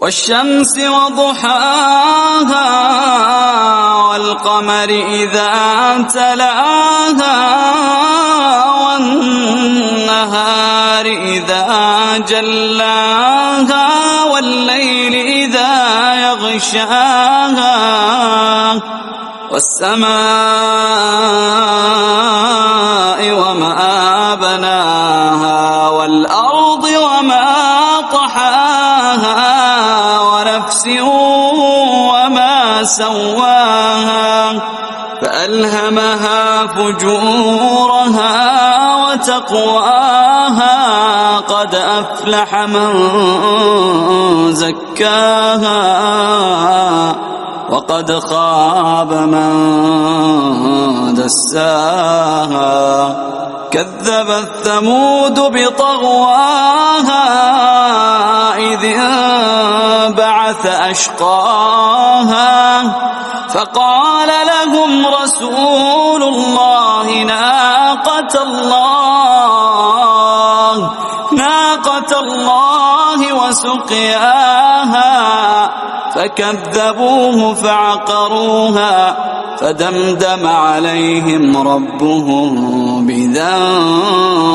والشمس وضحاها والقمر إذا تلاها والنهار إذا جلاها والليل إذا يغشاها والسماء وما بناها والأرض وما طحاها ونفس وما سواها فألهمها فجورها وتقواها قد أفلح من زكاها وقد خاب من دساها كذبت ثمود بطغواها إذ انبعث أشقاها فقال لهم رسول الله ناقة الله وسقياها فكذبوه فعقروها فدمدم عليهم ربهم بذنبهم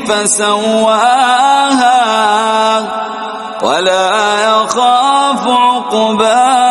فسواها ولا يخاف عقباها